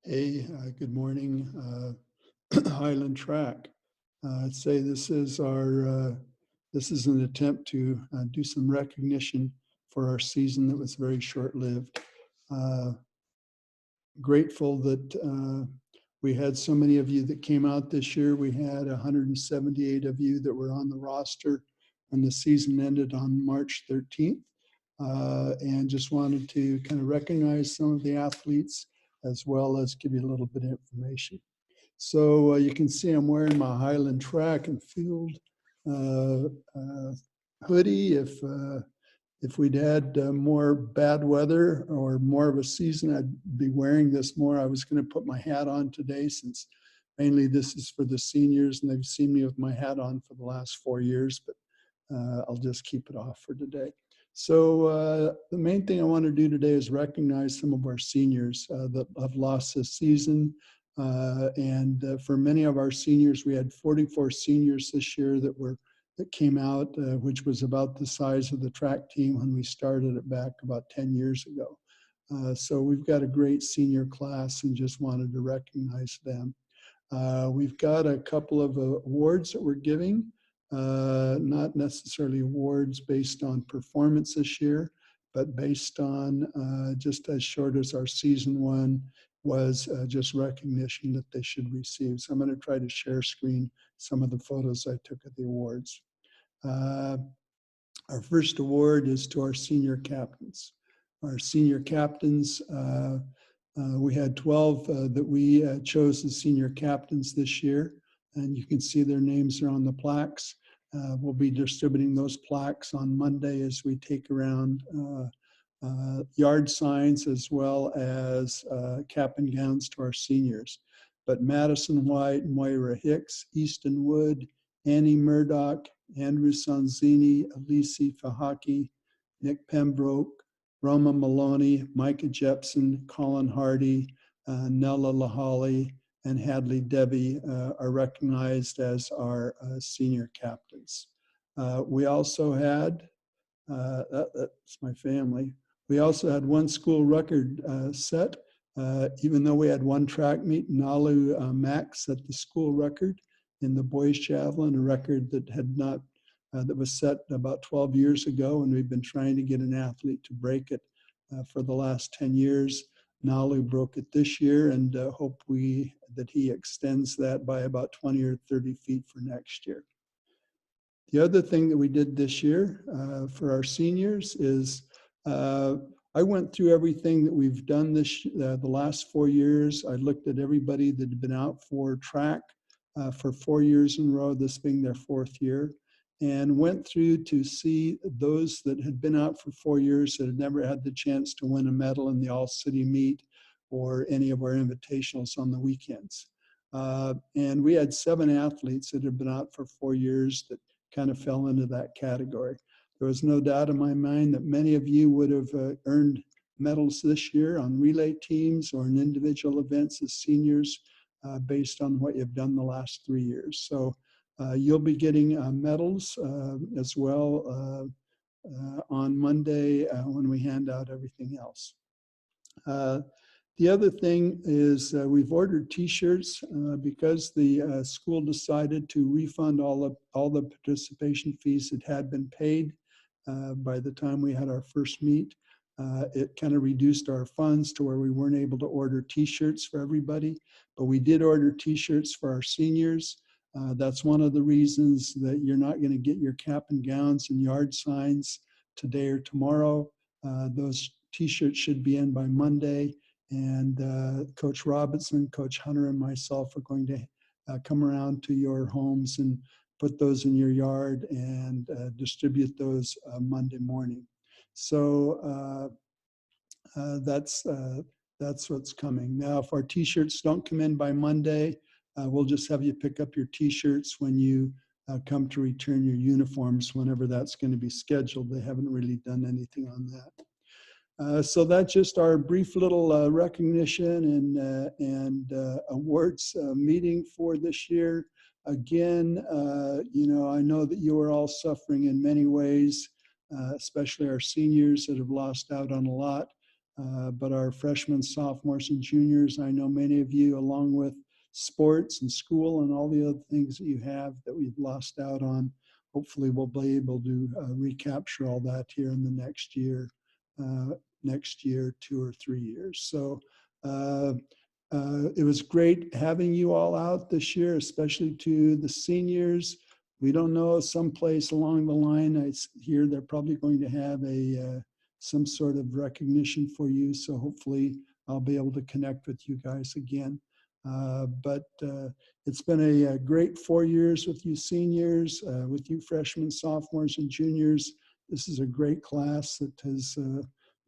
Hey, good morning, Highland Track. I'd say this is an attempt to do some recognition for our season that was very short-lived. Uh, Grateful that we had so many of you that came out this year. We had 178 of you that were on the roster when the season ended on March 13th. And just wanted to kind of recognize some of the athletes as well as give you a little bit of information. So you can see I'm wearing my Highland Track and Field uh, uh, hoodie. If we'd had more bad weather or more of a season, I'd be wearing this more. I was going to put my hat on today since mainly this is for the seniors and they've seen me with my hat on for the last 4 years, but I'll just keep it off for today. So the main thing I want to do today is recognize some of our seniors that have lost this season. And for many of our seniors, we had 44 seniors this year that came out, which was about the size of the track team when we started it back about 10 years ago. So we've got a great senior class and just wanted to recognize them. We've got a couple of awards that we're giving, not necessarily awards based on performance this year, but based on just as short as our season one was just recognition that they should receive. So I'm going to try to share screen some of the photos I took of the awards. Uh, our first award is to our senior captains. Our senior captains, we had 12 that we chose as senior captains this year, and you can see their names are on the plaques. We'll be distributing those plaques on Monday as we take around yard signs as well as cap and gowns to our seniors. But Madison White, Moira Hicks, Easton Wood, Annie Murdoch, Andrew Sanzini, Alisi Fahaki, Nick Pembroke, Roma Maloney, Micah Jepson, Colin Hardy, Nella Lahali, and Hadley Debbie are recognized as our senior captains. We also had, that's my family, we also had one school record set. Even though we had one track meet, Nalu Max set the school record in the boys javelin, a record that had not that was set about 12 years ago, and we've been trying to get an athlete to break it for the last 10 years. Nalu broke it this year, and hope that he extends that by about 20 or 30 feet for next year. The other thing that we did this year for our seniors is I went through everything that we've done the last 4 years. I looked at everybody that had been out for track for 4 years in a row, this being their 4th year, and went through to see those that had been out for 4 years that had never had the chance to win a medal in the all-city meet or any of our invitationals on the weekends. And we had 7 athletes that had been out for 4 years that kind of fell into that category. There was no doubt in my mind that many of you would have earned medals this year on relay teams or in individual events as seniors based on what you've done the last 3 years. So you'll be getting medals as well on Monday when we hand out everything else. The other thing is we've ordered T-shirts because the school decided to refund all the participation fees that had been paid by the time we had our first meet. It kind of reduced our funds to where we weren't able to order T-shirts for everybody, but we did order T-shirts for our seniors. That's one of the reasons that you're not going to get your cap and gowns and yard signs today or tomorrow. Those T-shirts should be in by Monday. And Coach Robinson, Coach Hunter, and myself are going to come around to your homes and put those in your yard and distribute those Monday morning. So that's what's coming. Now, if our T-shirts don't come in by Monday, we'll just have you pick up your T-shirts when you come to return your uniforms, whenever that's going to be scheduled. They haven't really done anything on that. So that's just our brief little recognition and awards meeting for this year. Again, I know that you are all suffering in many ways, especially our seniors that have lost out on a lot. But our freshmen, sophomores, and juniors, I know many of you, along with sports and school and all the other things that you have that we've lost out on, hopefully we'll be able to recapture all that here in the next year, 2 or 3 years. So it was great having you all out this year, especially to the seniors. We don't know, someplace along the line, I hear they're probably going to have some sort of recognition for you. So hopefully I'll be able to connect with you guys again. But it's been a great 4 years with you seniors, with you freshmen, sophomores, and juniors. This is a great class that has,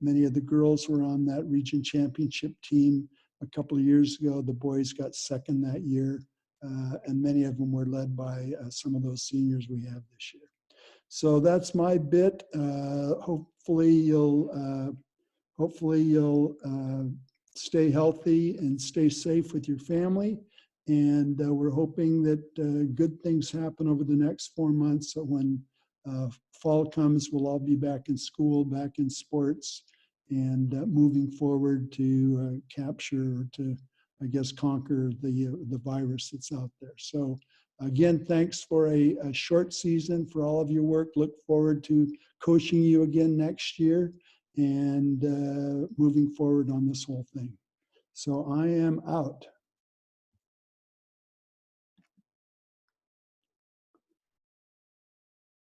many of the girls were on that region championship team a couple of years ago. The boys got second that year, and many of them were led by some of those seniors we have this year. So that's my bit. Hopefully you'll stay healthy and stay safe with your family. And we're hoping that good things happen over the next 4 months. So when fall comes, we'll all be back in school, back in sports, and moving forward to capture, to, I guess, conquer the virus that's out there. So again, thanks for a short season, for all of your work. Look forward to coaching you again next year and moving forward on this whole thing. So I am out.